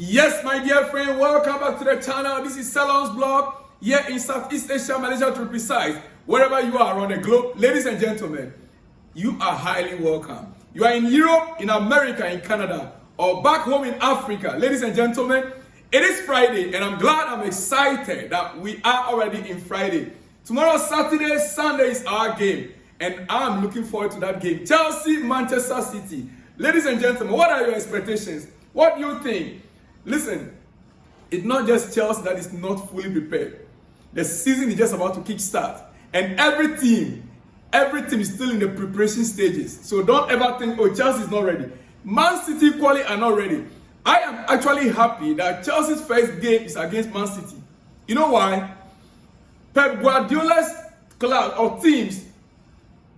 Yes, my dear friend, welcome back to the channel. This is Salon's blog here in Southeast Asia, Malaysia to be precise. Wherever you are around the globe, ladies and gentlemen, you are highly welcome. You are in Europe, in America, in Canada, or back home in Africa. Ladies and gentlemen, it is Friday, and I'm glad, I'm excited that we are already in Friday. Tomorrow, Saturday, Sunday is our game, and I'm looking forward to that game. Chelsea, Manchester City. Ladies and gentlemen, what are your expectations? What do you think? Listen, it's not just Chelsea that is not fully prepared. The season is just about to kickstart, and every team is still in the preparation stages. So don't ever think, oh, Chelsea is not ready. Man City equally are not ready. I am actually happy that Chelsea's first game is against Man City. You know why? Pep Guardiola's club or teams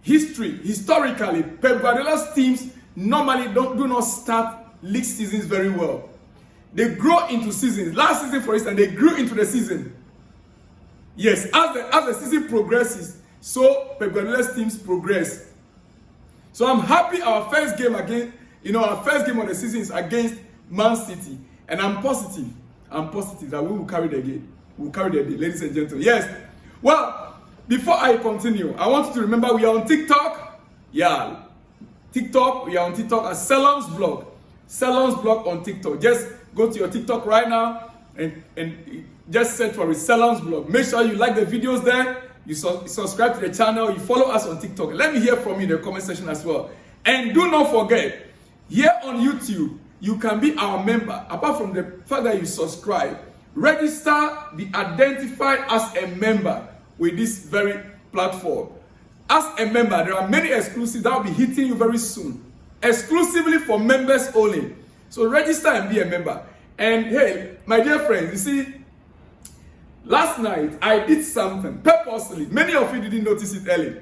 historically, Pep Guardiola's teams normally do not start league seasons very well. They grow into seasons. Last season, for instance, they grew into the season. Yes, as the season progresses, so Pep Guardiola's teams progress. So I'm happy our first game of the season is against Man City, and I'm positive that we will carry the game. We will carry the day, ladies and gentlemen. Yes. Well, before I continue, I want you to remember we are on TikTok. Yeah, TikTok. We are on TikTok as Salon's blog. Salon's blog on TikTok. Just go to your TikTok right now and just search for Salon's blog. Make sure you like the videos there. You subscribe to the channel. You follow us on TikTok. Let me hear from you in the comment section as well. And do not forget, here on YouTube, you can be our member. Apart from the fact that you subscribe, register, be identified as a member with this very platform. As a member, there are many exclusives that will be hitting you very soon. Exclusively for members only. So register and be a member. And hey, my dear friends, you see, last night I did something purposely. Many of you didn't notice it early.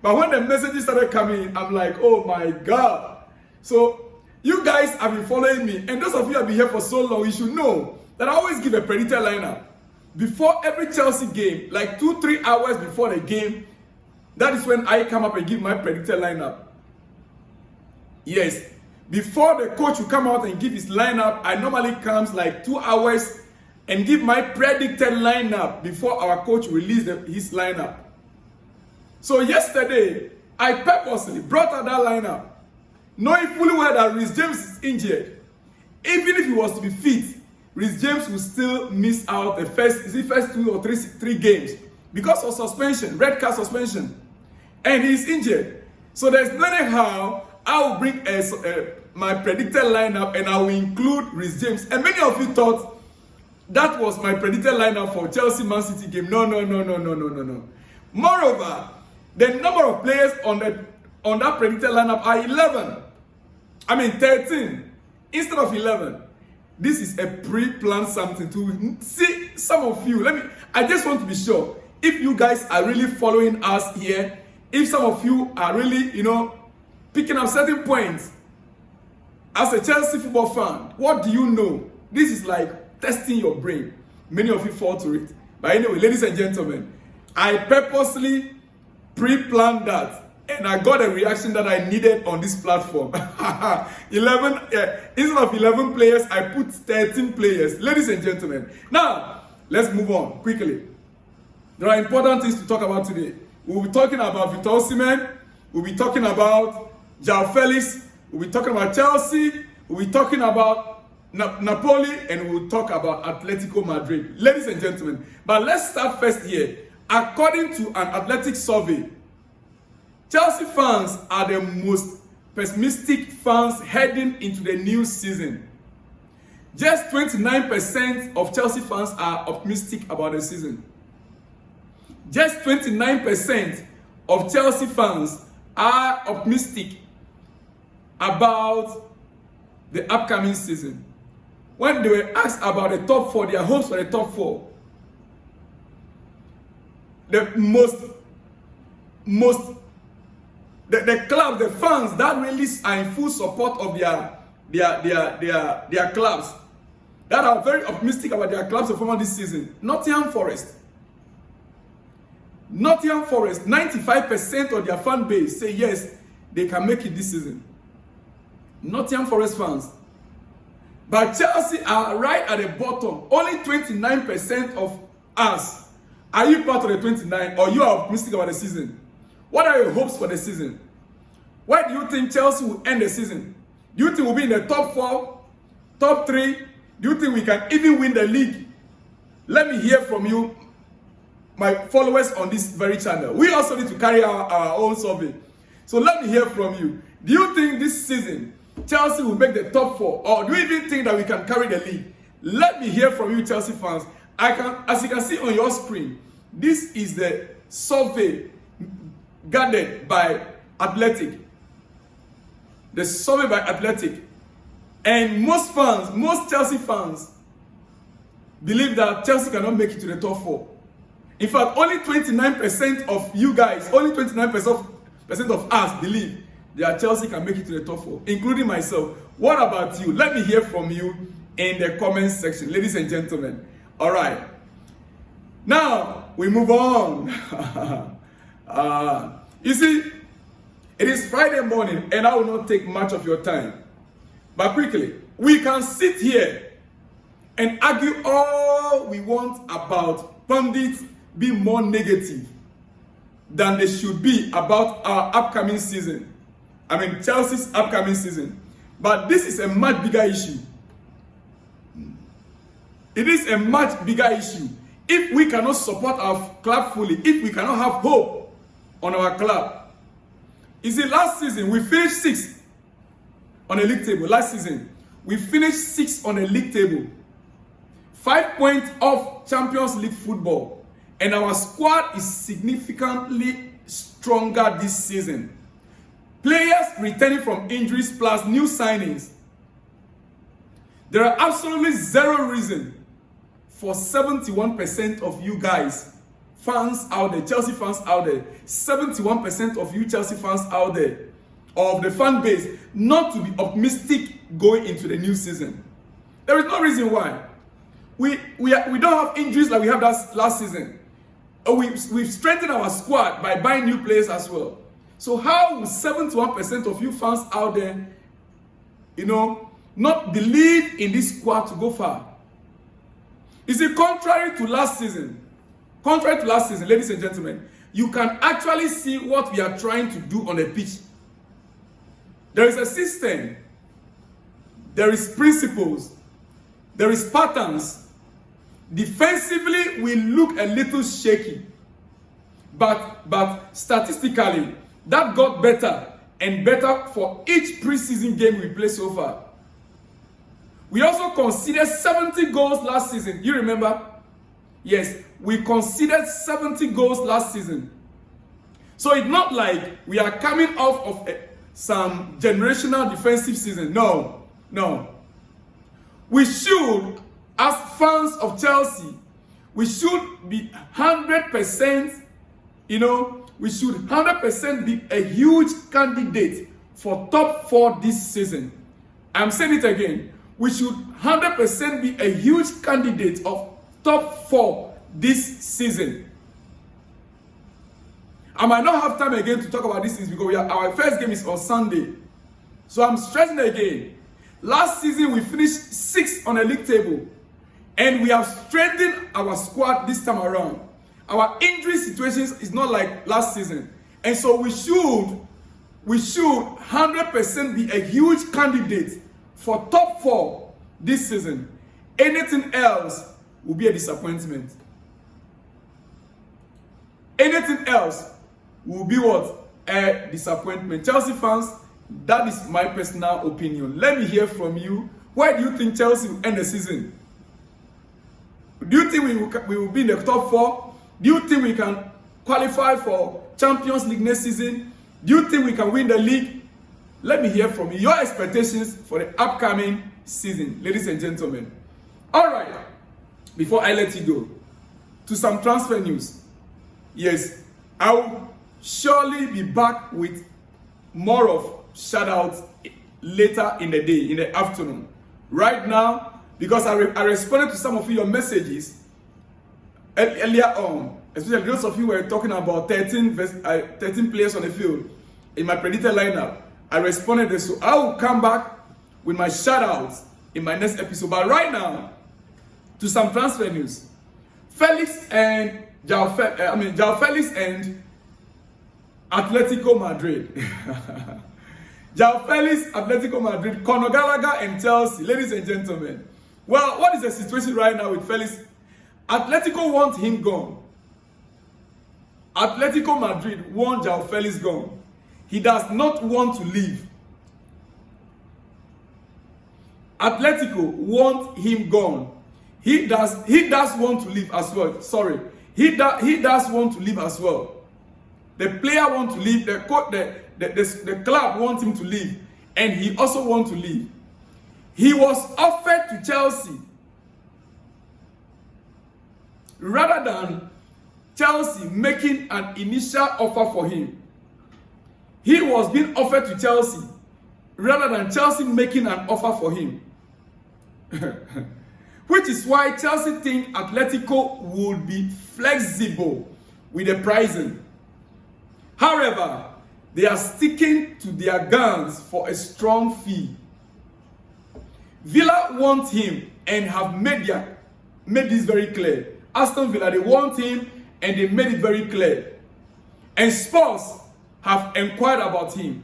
But when the messages started coming in, I'm like, oh my God. So you guys have been following me. And those of you who have been here for so long, you should know that I always give a predicted lineup. Before every Chelsea game, like 2-3 hours before the game, that is when I come up and give my predicted lineup. Yes, before the coach will come out and give his lineup, I normally comes like 2 hours and give my predicted lineup before our coach releases his lineup. So yesterday, I purposely brought out that lineup, knowing fully well that Reece James is injured. Even if he was to be fit, Reece James will still miss out the first 2 or 3 games because of suspension, red card suspension, and he's injured. So there's no how I will bring my predicted lineup and I will include Reece James. And many of you thought that was my predicted lineup for Chelsea Man City game. No. Moreover, the number of players on that predicted lineup are 13 instead of 11. This is a pre-planned something to see some of you. I just want to be sure if you guys are really following us here, if some of you are really, picking up certain points. As a Chelsea football fan, what do you know? This is like testing your brain. Many of you fall to it. But anyway, ladies and gentlemen, I purposely pre-planned that. And I got a reaction that I needed on this platform. Instead of 11 players, I put 13 players. Ladies and gentlemen. Now, let's move on quickly. There are important things to talk about today. We'll be talking about Victor Osimhen. We'll be talking about Joao Felix. We'll be talking about Chelsea. We'll be talking about Napoli. And we'll talk about Atletico Madrid. Ladies and gentlemen. But let's start first here. According to an Athletic survey, Chelsea fans are the most pessimistic fans heading into the new season. Just 29% of Chelsea fans are optimistic about the season. Just 29% of Chelsea fans are optimistic about the upcoming season. When they were asked about the top 4, their hopes for the top 4, the club, the fans that really are in full support of their clubs, that are very optimistic about their club's performance this season. Nottingham Forest, 95% of their fan base say yes, they can make it this season. Nottingham Forest fans, But Chelsea are right at the bottom. Only 29% of us. Are you part of the 29 or you are optimistic about the season? What are your hopes for the season? Where do you think Chelsea will end the season? Do you think we'll be in the top 4, top 3? Do you think we can even win the league? Let me hear from you, my followers on this very channel. We also need to carry our own survey. So let me hear from you. Do you think this season Chelsea will make the top 4? Or do you even think that we can carry the league? Let me hear from you, Chelsea fans. As you can see on your screen, this is the survey gathered by Athletic. The survey by Athletic. And most Chelsea fans, believe that Chelsea cannot make it to the top 4. In fact, only 29% of you guys, only 29% of us believe that Chelsea can make it to the top 4, including myself. What about you? Let me hear from you in the comment section, ladies and gentlemen. All right. Now, we move on. You see, it is Friday morning, and I will not take much of your time. But quickly, we can sit here and argue all we want about pundits being more negative than they should be about our upcoming season. I mean, Chelsea's upcoming season. But this is a much bigger issue. It is a much bigger issue. If we cannot support our club fully, if we cannot have hope on our club. You see, last season, we finished 6th on the league table. Last season, we finished 6th on the league table. 5 points off Champions League football. And our squad is significantly stronger this season. Players returning from injuries plus new signings. There are absolutely zero reason for 71% of you guys, fans out there, Chelsea fans out there, 71% of you Chelsea fans out there, of the fan base, not to be optimistic going into the new season. There is no reason why. We don't have injuries like we had last season. We've strengthened our squad by buying new players as well. So how will 71% of you fans out there, not believe in this squad to go far? You see, contrary to last season, ladies and gentlemen, you can actually see what we are trying to do on the pitch. There is a system, there is principles, there is patterns. Defensively, we look a little shaky, but statistically, that got better and better for each preseason game we play so far. We also conceded 70 goals last season. You remember? Yes, we conceded 70 goals last season. So it's not like we are coming off of some generational defensive season. No. We should, as fans of Chelsea, we should be 100%, we should 100% be a huge candidate for top 4 this season. I'm saying it again. We should 100% be a huge candidate of top 4 this season. I might not have time again to talk about these things because our first game is on Sunday. So I'm stressing again. Last season we finished 6th on the league table. And we have strengthened our squad this time around. Our injury situations is not like last season. And so we should 100% be a huge candidate for top 4 this season. Anything else will be a disappointment. Anything else will be what? A disappointment. Chelsea fans, that is my personal opinion. Let me hear from you. Where do you think Chelsea will end the season? Do you think we will be in the top 4? Do you think we can qualify for Champions League next season? Do you think we can win the league? Let me hear from you. Your expectations for the upcoming season, ladies and gentlemen. All right. Before I let you go, to some transfer news. Yes, I will surely be back with more of shout-outs later in the day, in the afternoon. Right now, because I responded to some of your messages earlier on, especially those of you who were talking about 13 players on the field in my predicted lineup. I responded this, so I will come back with my shout-outs in my next episode. But right now, to some transfer news. Joao Felix and Atletico Madrid. Joao Felix, Atletico Madrid, Conor Gallagher and Chelsea. Ladies and gentlemen. Well, what is the situation right now with Felix? Atletico want him gone. Atletico Madrid want Joao Felix gone. He does not want to leave. Atletico want him gone. He does want to leave as well. Sorry. He does want to leave as well. The player want to leave. The club wants him to leave. And he also wants to leave. He was offered to Chelsea. Rather than Chelsea making an initial offer for him. He was being offered to Chelsea. Rather than Chelsea making an offer for him. Which is why Chelsea think Atletico would be flexible with the pricing. However, they are sticking to their guns for a strong fee. Villa want him and have made this very clear. Aston Villa, they want him and they made it very clear. And Spurs have inquired about him.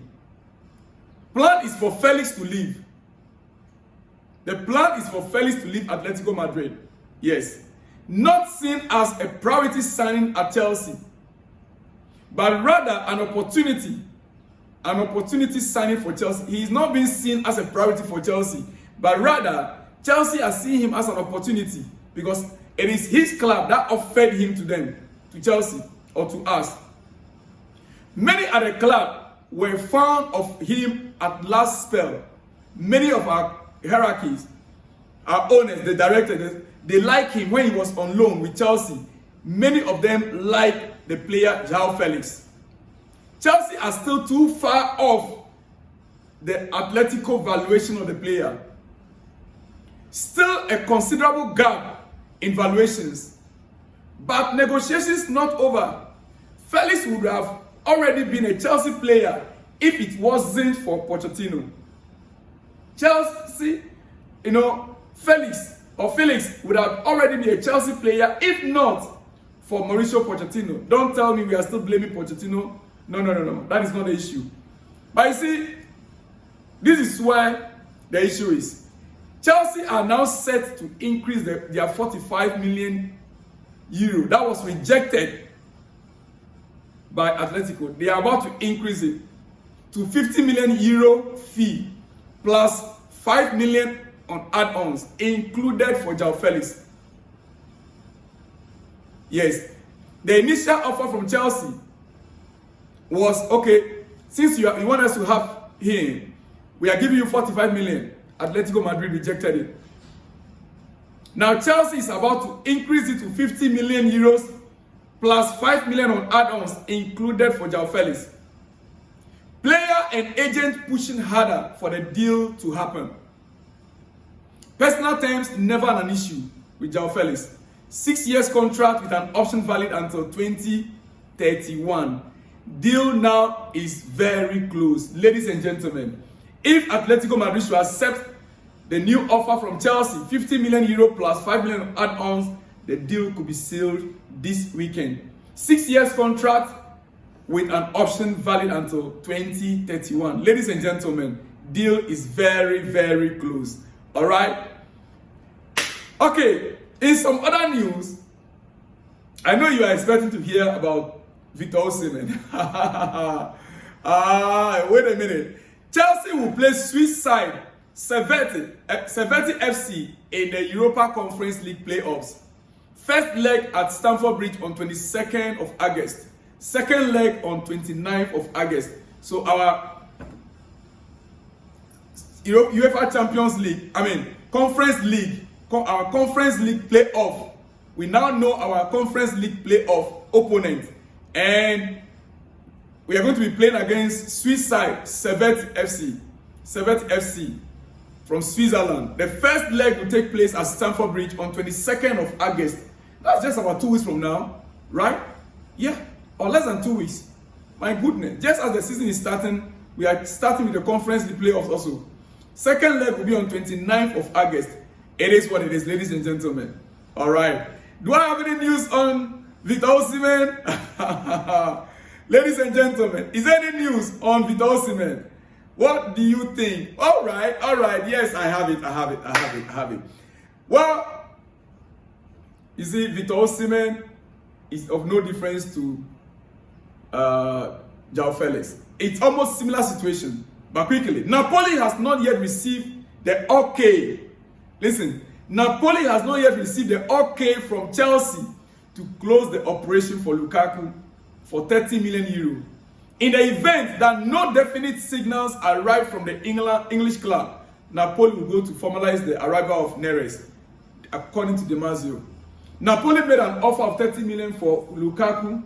Plan is for Felix to leave. The plan is for Felix to leave Atletico Madrid. Yes. Not seen as a priority signing at Chelsea, but rather an opportunity signing for Chelsea. He is not being seen as a priority for Chelsea, but rather Chelsea are seeing him as an opportunity because it is his club that offered him to them, to Chelsea or to us. Many at the club were fond of him at last spell. Many of our hierarchies, our owners, the directors, they like him when he was on loan with Chelsea. Many of them like the player Joao Felix. Chelsea are still too far off the Atletico valuation of the player. Still a considerable gap in valuations. But negotiations not over. Felix would have already been a Chelsea player if it wasn't for Pochettino. Chelsea, Felix would have already been a Chelsea player if not for Mauricio Pochettino. Don't tell me we are still blaming Pochettino. No. That is not the issue. But you see, this is where the issue is. Chelsea are now set to increase their 45 million euro. That was rejected by Atletico. They are about to increase it to 50 million euro fee plus 5 million on add-ons included for Joao Felix. Yes, the initial offer from Chelsea was, okay, since you want us to have him, we are giving you 45 million. Atletico Madrid rejected it. Now Chelsea is about to increase it to 50 million euros plus 5 million on add-ons included for Joao Felix. Player and agent pushing harder for the deal to happen. Personal terms never an issue with Joao Felix. 6 years contract with an option valid until 2031. Deal now is very close. Ladies and gentlemen, if Atletico Madrid should accept the new offer from Chelsea, 50 million euro plus 5 million add-ons, the deal could be sealed this weekend. 6 years contract with an option valid until 2031. Ladies and gentlemen, deal is very, very close. All right? Okay, in some other news, I know you are expecting to hear about Victor Osimhen. Wait a minute. Chelsea will play Swiss side Servette FC in the Europa Conference League playoffs. First leg at Stamford Bridge on 22nd of August. Second leg on 29th of August. So our UEFA Champions League, Conference League, our Conference League playoff. We now know our Conference League playoff opponent. And we are going to be playing against Swiss side Servette FC from Switzerland. The first leg will take place at Stamford Bridge on 22nd of August. That's just about 2 weeks from now, right? Yeah, or less than 2 weeks. My goodness, just as the season is starting, we are starting with the Conference League playoffs also. Second leg will be on 29th of August. It is what it is, ladies and gentlemen. All right. Do I have any news on Victor Osimhen? Ladies and gentlemen, is there any news on Victor Osimhen? What do you think? All right. Yes, I have it. Well, you see, Victor Osimhen is of no difference to Joao Felix. It's almost similar situation. But quickly, Napoli has not yet received the okay. Listen, Napoli has not yet received the okay from Chelsea to close the operation for Lukaku for 30 million euro. In the event that no definite signals arrive from the English club, Napoli will go to formalize the arrival of Neres, according to Damasio. Napoli made an offer of 30 million for Lukaku.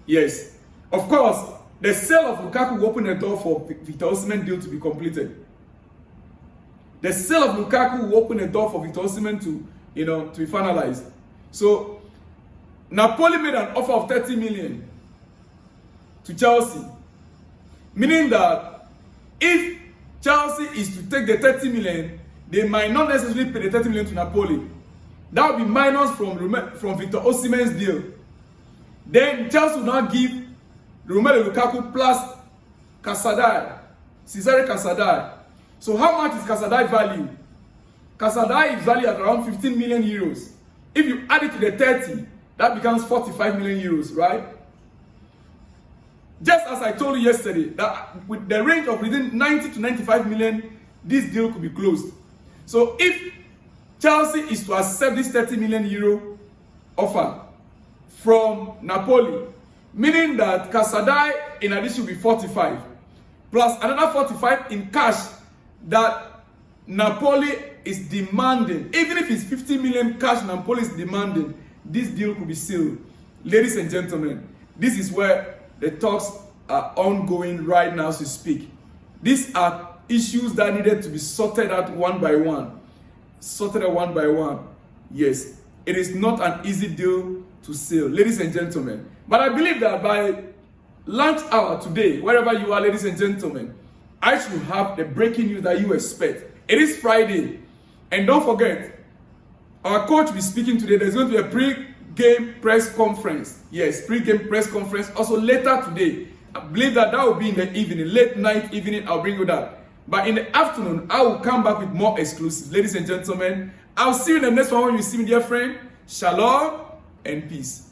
Yes. Of course, the sale of Lukaku will open the door for Victor Osimhen deal to be completed. The sale of Lukaku will open the door for Victor Osimhen to be finalized. So, Napoli made an offer of 30 million to Chelsea, meaning that if Chelsea is to take the 30 million, they might not necessarily pay the 30 million to Napoli. That will be minus from Victor Osimhen's deal. Then Chelsea will now give Romelu Lukaku plus Cesare Casadei. So how much is Casadei value? Casadei is valued at around 15 million euros. If you add it to the 30, that becomes 45 million euros, right? Just as I told you yesterday, that with the range of within 90 to 95 million, this deal could be closed. So if Chelsea is to accept this 30 million euro offer from Napoli, meaning that Casadei in addition will be 45, plus another 45 in cash that Napoli is demanding. Even if it's 50 million cash Napoli is demanding, this deal could be sealed. Ladies and gentlemen, this is where the talks are ongoing right now as we speak. These are issues that needed to be sorted out one by one. Yes, it is not an easy deal to seal, ladies and gentlemen. But I believe that by lunch hour today, wherever you are, ladies and gentlemen, I should have the breaking news that you expect. It is Friday. And don't forget, our coach will be speaking today. There's going to be a pre-game press conference. Yes, pre-game press conference. Also later today. I believe that will be in the evening, late night evening. I'll bring you that. But in the afternoon, I will come back with more exclusives. Ladies and gentlemen, I'll see you in the next one when you see me, dear friend. Shalom and peace.